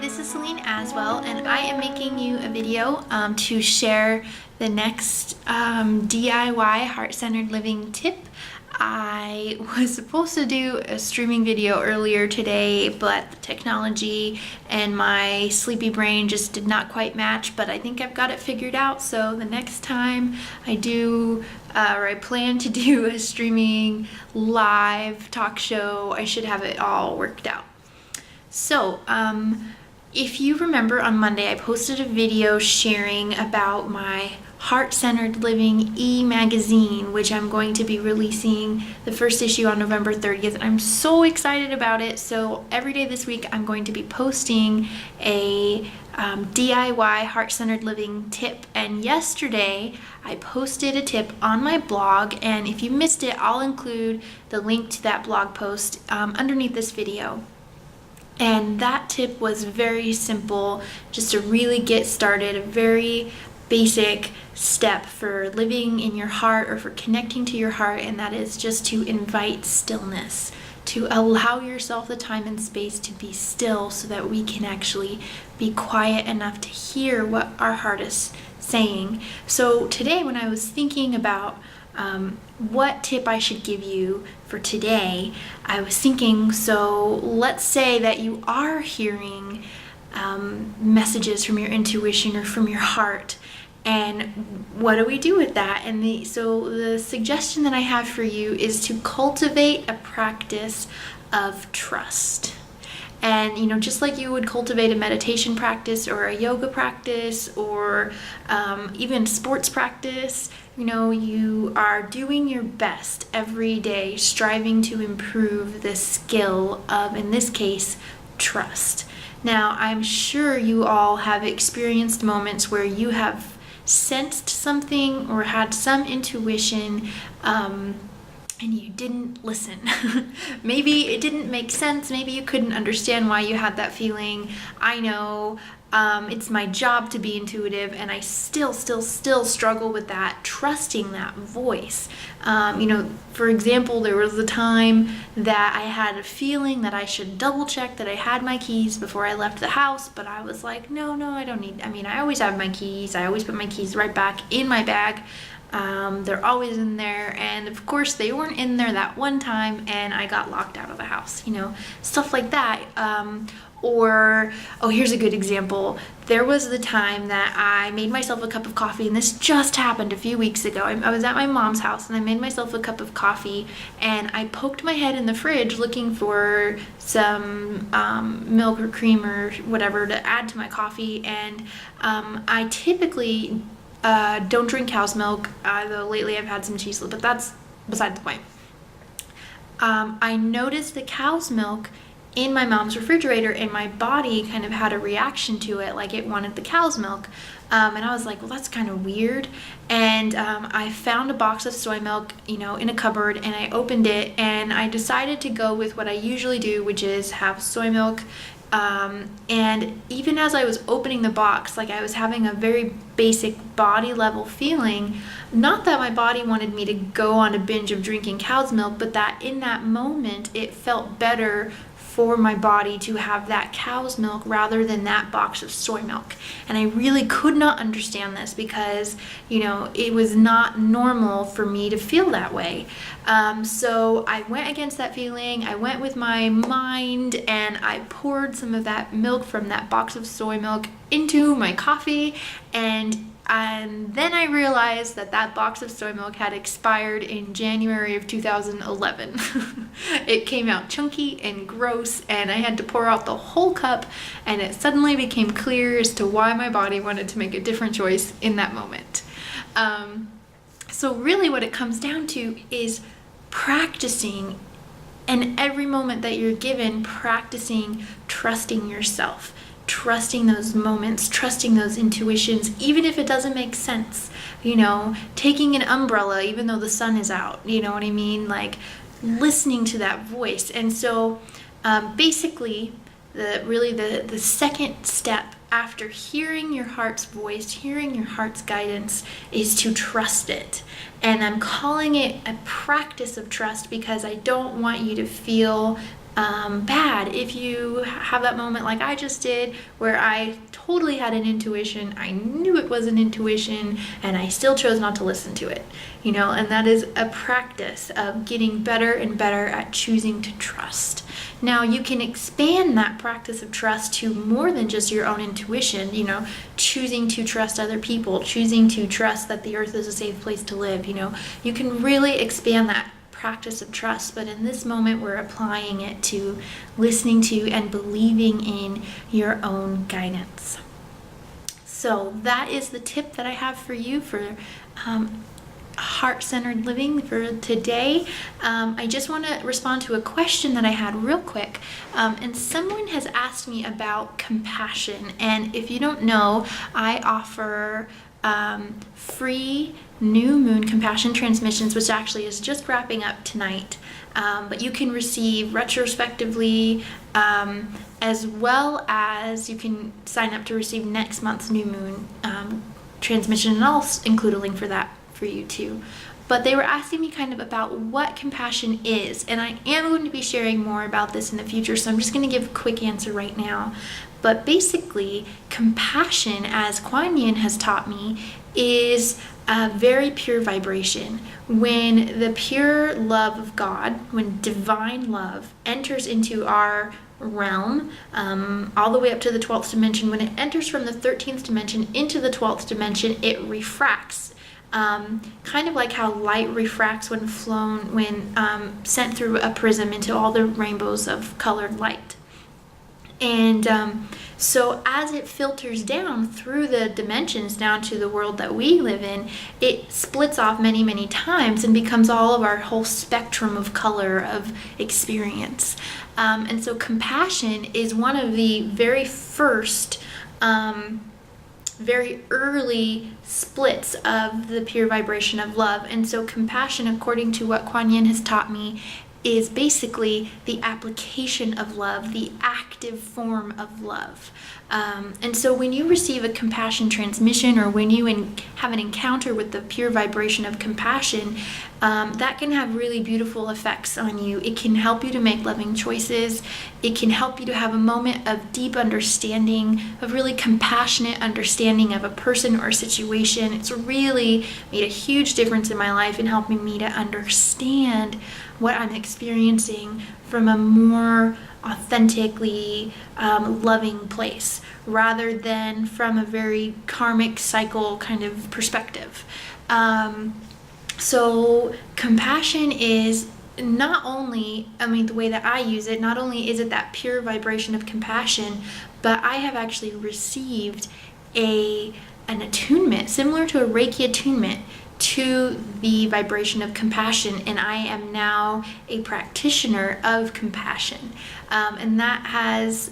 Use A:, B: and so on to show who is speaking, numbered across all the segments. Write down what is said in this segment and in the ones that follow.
A: this is Celine Aswell, and I am making you a video to share the next DIY heart-centered living tip. I was supposed to do a streaming video earlier today, but the technology and my sleepy brain just did not quite match, but I think I've got it figured out. So the next time I do, or I plan to do a streaming live talk show, I should have it all worked out. So, if you remember on Monday, I posted a video sharing about my Heart-Centered Living e-magazine, which I'm going to be releasing the first issue on November 30th. I'm so excited about it. So every day this week, I'm going to be posting a DIY Heart-Centered Living tip. And yesterday, I posted a tip on my blog. And if you missed it, I'll include the link to that blog post underneath this video. And that tip was very simple, just to really get started, a very basic step for living in your heart or for connecting to your heart, and that is just to invite stillness, to allow yourself the time and space to be still so that we can actually be quiet enough to hear what our heart is saying. So today, when I was thinking about what tip I should give you for today, I was thinking, so let's say that you are hearing messages from your intuition or from your heart, and what do we do with that? And so the suggestion that I have for you is to cultivate a practice of trust. And, just like you would cultivate a meditation practice or a yoga practice or even sports practice, you are doing your best every day, striving to improve the skill of, in this case, trust. Now, I'm sure you all have experienced moments where you have sensed something or had some intuition, and you didn't listen. Maybe it didn't make sense. Maybe you couldn't understand why you had that feeling. I know it's my job to be intuitive, and I still struggle with that, trusting that voice. For example, there was a time that I had a feeling that I should double check that I had my keys before I left the house, but I was like, no, I don't need, I always have my keys. I always put my keys right back in my bag. They're always in there, and of course they weren't in there that one time and I got locked out of the house, stuff like that. Here's a good example. There was the time that I made myself a cup of coffee, and this just happened a few weeks ago. I was at my mom's house and I made myself a cup of coffee, and I poked my head in the fridge looking for some milk or cream or whatever to add to my coffee, and I typically don't drink cow's milk, though lately I've had some cheese, but that's beside the point. I noticed the cow's milk in my mom's refrigerator, and my body kind of had a reaction to it, like it wanted the cow's milk. And I was like, well, that's kind of weird. And I found a box of soy milk, in a cupboard, and I opened it, and I decided to go with what I usually do, which is have soy milk. And even as I was opening the box, like I was having a very basic body level feeling, not that my body wanted me to go on a binge of drinking cow's milk, but that in that moment it felt better for my body to have that cow's milk rather than that box of soy milk. And I really could not understand this because, it was not normal for me to feel that way. So I went against that feeling. I went with my mind, and I poured some of that milk from that box of soy milk into my coffee, and then I realized that that box of soy milk had expired in January of 2011. It came out chunky and gross, and I had to pour out the whole cup, and it suddenly became clear as to why my body wanted to make a different choice in that moment. So really what it comes down to is practicing, and every moment that you're given, practicing trusting yourself. Trusting those moments, trusting those intuitions, even if it doesn't make sense. Taking an umbrella even though the sun is out, you know what I mean? Like listening to that voice. And so basically, the second step after hearing your heart's voice, hearing your heart's guidance, is to trust it. And I'm calling it a practice of trust because I don't want you to feel bad if you have that moment like I just did, where I totally had an intuition. I knew it was an intuition, and I still chose not to listen to it, and that is a practice of getting better and better at choosing to trust. Now, you can expand that practice of trust to more than just your own intuition, choosing to trust other people, choosing to trust that the earth is a safe place to live. You can really expand that practice of trust, but in this moment we're applying it to listening to and believing in your own guidance. So that is the tip that I have for you for heart-centered living for today. I just want to respond to a question that I had real quick, and someone has asked me about compassion. And if you don't know, I offer free new moon compassion transmissions, which actually is just wrapping up tonight, but you can receive retrospectively, as well as you can sign up to receive next month's new moon transmission, and I'll include a link for that for you too. But they were asking me kind of about what compassion is, and I am going to be sharing more about this in the future, so I'm just going to give a quick answer right now. But basically, compassion, as Kuan Yin has taught me, is a very pure vibration. When the pure love of God, when divine love enters into our realm, all the way up to the 12th dimension, when it enters from the 13th dimension into the 12th dimension, it refracts. Kind of like how light refracts when sent through a prism into all the rainbows of colored light. And so as it filters down through the dimensions down to the world that we live in, it splits off many, many times and becomes all of our whole spectrum of color of experience. And so compassion is one of the very first, very early splits of the pure vibration of love. And so compassion, according to what Kuan Yin has taught me, is basically the application of love, the active form of love. And so when you receive a compassion transmission, or when you have an encounter with the pure vibration of compassion, that can have really beautiful effects on you. It can help you to make loving choices. It can help you to have a moment of deep understanding, of really compassionate understanding of a person or a situation. It's really made a huge difference in my life in helping me to understand what I'm experiencing from a more authentically loving place, rather than from a very karmic cycle kind of perspective. So compassion is not only, the way that I use it, not only is it that pure vibration of compassion, but I have actually received an attunement similar to a Reiki attunement to the vibration of compassion, and I am now a practitioner of compassion, and that has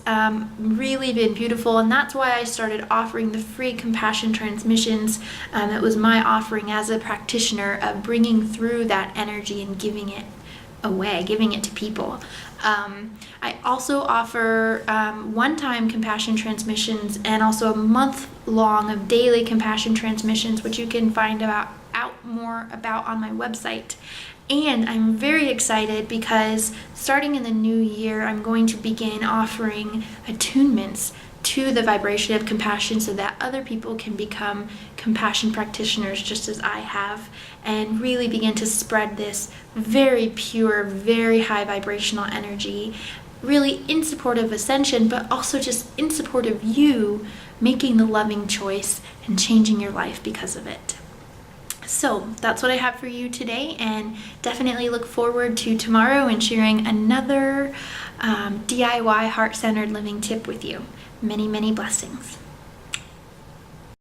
A: really been beautiful, and that's why I started offering the free compassion transmissions. It was my offering as a practitioner of bringing through that energy and giving it away, giving it to people. I also offer one-time compassion transmissions, and also a month long of daily compassion transmissions, which you can find out more about on my website. And I'm very excited because starting in the new year, I'm going to begin offering attunements to the vibration of compassion, so that other people can become compassion practitioners just as I have, and really begin to spread this very pure, very high vibrational energy, really in support of ascension, but also just in support of you making the loving choice and changing your life because of it. So that's what I have for you today, and definitely look forward to tomorrow and sharing another DIY heart-centered living tip with you. Many, many blessings.